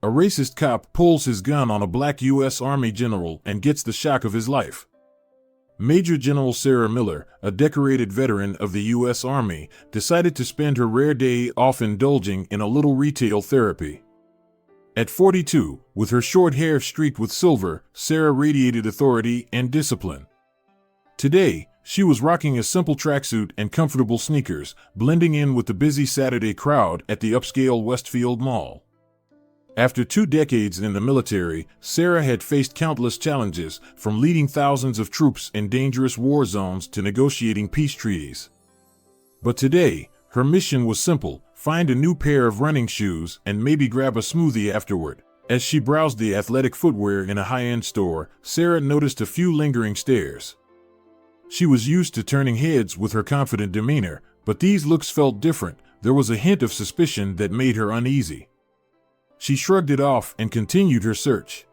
A racist cop pulls his gun on a black U.S. Army general and gets the shock of his life. Major General Sarah Miller, a decorated veteran of the U.S. Army, decided to spend her rare day off indulging in a little retail therapy. At 42, with her short hair streaked with silver, Sarah radiated authority and discipline. Today, she was rocking a simple tracksuit and comfortable sneakers, blending in with the busy Saturday crowd at the upscale Westfield Mall. After 2 decades in the military, Sarah had faced countless challenges, from leading thousands of troops in dangerous war zones to negotiating peace treaties. But today, her mission was simple: find a new pair of running shoes and maybe grab a smoothie afterward. As she browsed the athletic footwear in a high-end store, Sarah noticed a few lingering stares. She was used to turning heads with her confident demeanor, but these looks felt different. There was a hint of suspicion that made her uneasy. She shrugged it off and continued her search.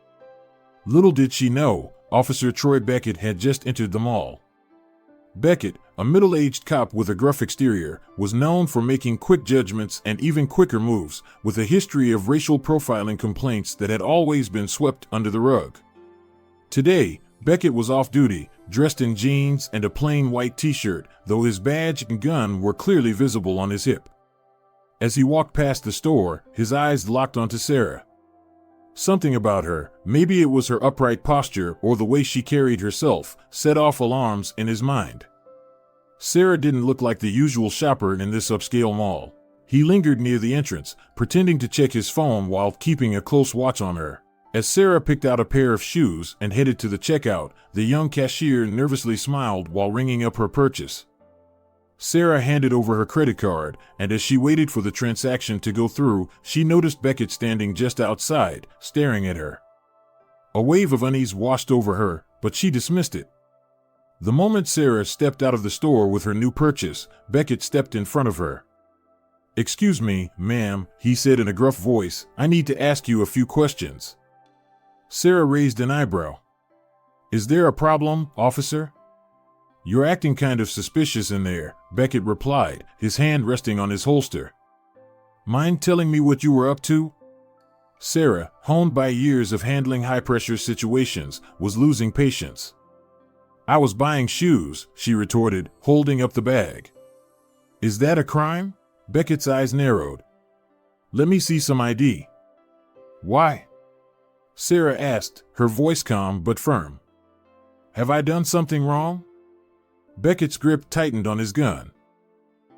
Little did she know, Officer Troy Beckett had just entered the mall. Beckett, a middle-aged cop with a gruff exterior, was known for making quick judgments and even quicker moves, with a history of racial profiling complaints that had always been swept under the rug. Today, Beckett was off duty, dressed in jeans and a plain white t-shirt, though his badge and gun were clearly visible on his hip. As he walked past the store, his eyes locked onto Sarah. Something about her, maybe it was her upright posture or the way she carried herself, set off alarms in his mind. Sarah didn't look like the usual shopper in this upscale mall. He lingered near the entrance, pretending to check his phone while keeping a close watch on her. As Sarah picked out a pair of shoes and headed to the checkout, the young cashier nervously smiled while ringing up her purchase. Sarah handed over her credit card, and as she waited for the transaction to go through, she noticed Beckett standing just outside, staring at her. A wave of unease washed over her, but she dismissed it. The moment Sarah stepped out of the store with her new purchase, Beckett stepped in front of her. "Excuse me, ma'am," he said in a gruff voice, "I need to ask you a few questions." Sarah raised an eyebrow. "Is there a problem, officer?" "You're acting kind of suspicious in there," Beckett replied, his hand resting on his holster. "Mind telling me what you were up to?" Sarah, honed by years of handling high-pressure situations, was losing patience. "I was buying shoes," she retorted, holding up the bag. "Is that a crime?" Beckett's eyes narrowed. "Let me see some ID." "Why?" Sarah asked, her voice calm but firm. "Have I done something wrong?" Beckett's grip tightened on his gun.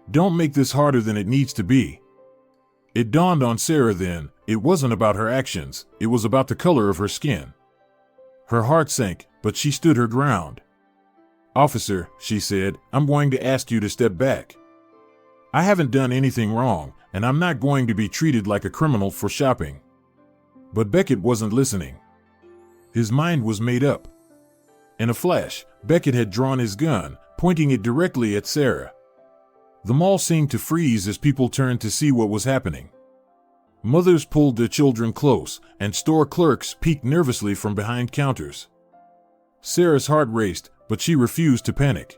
"Don't make this harder than it needs to be." It dawned on Sarah then, it wasn't about her actions, it was about the color of her skin. Her heart sank, but she stood her ground. "Officer," she said, "I'm going to ask you to step back. I haven't done anything wrong, and I'm not going to be treated like a criminal for shopping." But Beckett wasn't listening. His mind was made up. In a flash, Beckett had drawn his gun, pointing it directly at Sarah. The mall seemed to freeze as people turned to see what was happening. Mothers pulled their children close, and store clerks peeked nervously from behind counters. Sarah's heart raced, but she refused to panic.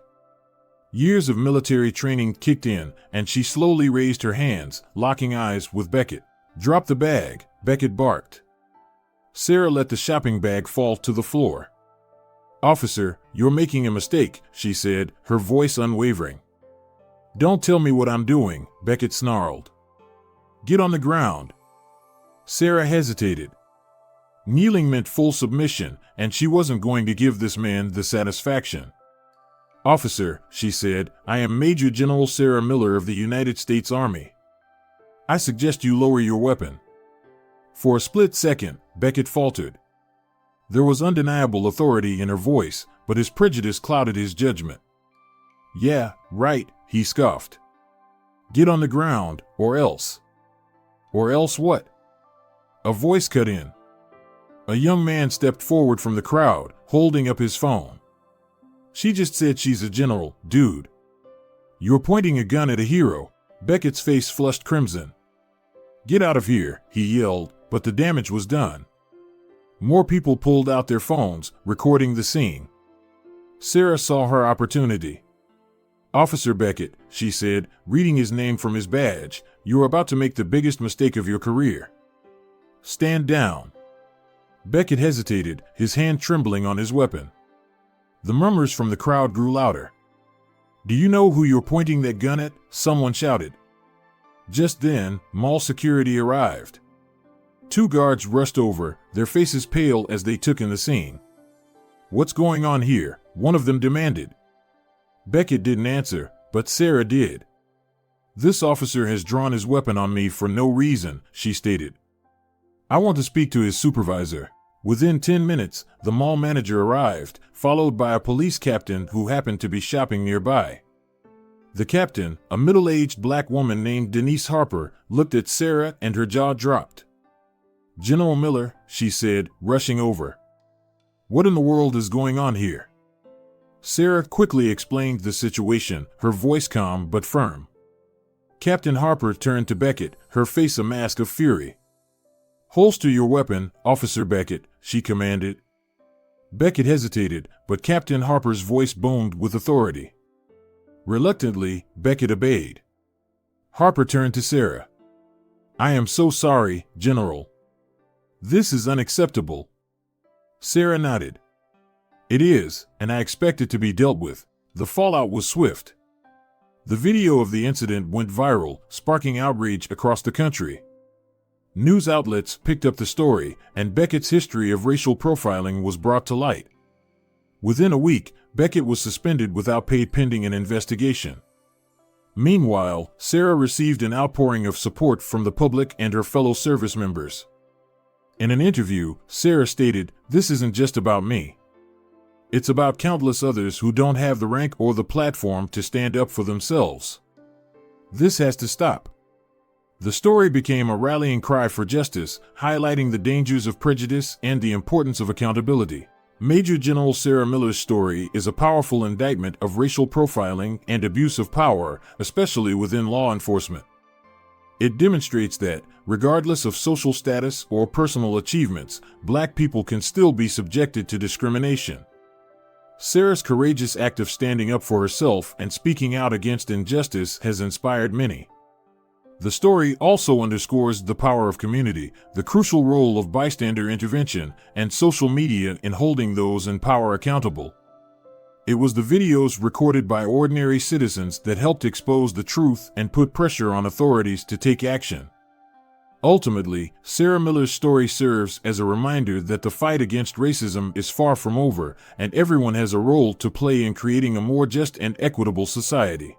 Years of military training kicked in, and she slowly raised her hands, locking eyes with Beckett. "Drop the bag," Beckett barked. Sarah let the shopping bag fall to the floor. "Officer, you're making a mistake," she said, her voice unwavering. "Don't tell me what I'm doing," Beckett snarled. "Get on the ground." Sarah hesitated. Kneeling meant full submission, and she wasn't going to give this man the satisfaction. "Officer," she said, "I am Major General Sarah Miller of the United States Army. I suggest you lower your weapon." For a split second, Beckett faltered. There was undeniable authority in her voice, but his prejudice clouded his judgment. "Yeah, right," he scoffed. "Get on the ground, or else." "Or else what?" A voice cut in. A young man stepped forward from the crowd, holding up his phone. "She just said she's a general, dude. You're pointing a gun at a hero." Beckett's face flushed crimson. "Get out of here," he yelled, but the damage was done. More people pulled out their phones, recording the scene. Sarah saw her opportunity. "Officer Beckett," she said, reading his name from his badge, "you're about to make the biggest mistake of your career." Stand down. Beckett hesitated, his hand trembling on his weapon. The murmurs from the crowd grew louder. Do you know who you're pointing that gun at? Someone shouted. Just then, mall security arrived. 2 guards rushed over, their faces pale as they took in the scene. What's going on here? One of them demanded. Beckett didn't answer, but Sarah did. This officer has drawn his weapon on me for no reason, she stated. I want to speak to his supervisor. Within 10 minutes, the mall manager arrived, followed by a police captain who happened to be shopping nearby. The captain, a middle-aged black woman named Denise Harper, looked at Sarah and her jaw dropped. General Miller, she said, rushing over. What in the world is going on here? Sarah quickly explained the situation, her voice calm but firm. Captain Harper turned to Beckett, her face a mask of fury. Holster your weapon, Officer Beckett, she commanded. Beckett hesitated, but Captain Harper's voice boomed with authority. Reluctantly, Beckett obeyed. Harper turned to Sarah. I am so sorry, General. This is unacceptable. Sarah nodded. It is, and I expect it to be dealt with. The fallout was swift. The video of the incident went viral, sparking outrage across the country. News outlets picked up the story, and Beckett's history of racial profiling was brought to light. Within a week, Beckett was suspended without pay pending an investigation. Meanwhile, Sarah received an outpouring of support from the public and her fellow service members. In an interview, Sarah stated, "This isn't just about me. It's about countless others who don't have the rank or the platform to stand up for themselves. This has to stop." The story became a rallying cry for justice, highlighting the dangers of prejudice and the importance of accountability. Major General Sarah Miller's story is a powerful indictment of racial profiling and abuse of power, especially within law enforcement. It demonstrates that, regardless of social status or personal achievements, Black people can still be subjected to discrimination. Sarah's courageous act of standing up for herself and speaking out against injustice has inspired many. The story also underscores the power of community, the crucial role of bystander intervention, and social media in holding those in power accountable. It was the videos recorded by ordinary citizens that helped expose the truth and put pressure on authorities to take action. Ultimately, Sarah Miller's story serves as a reminder that the fight against racism is far from over, and everyone has a role to play in creating a more just and equitable society.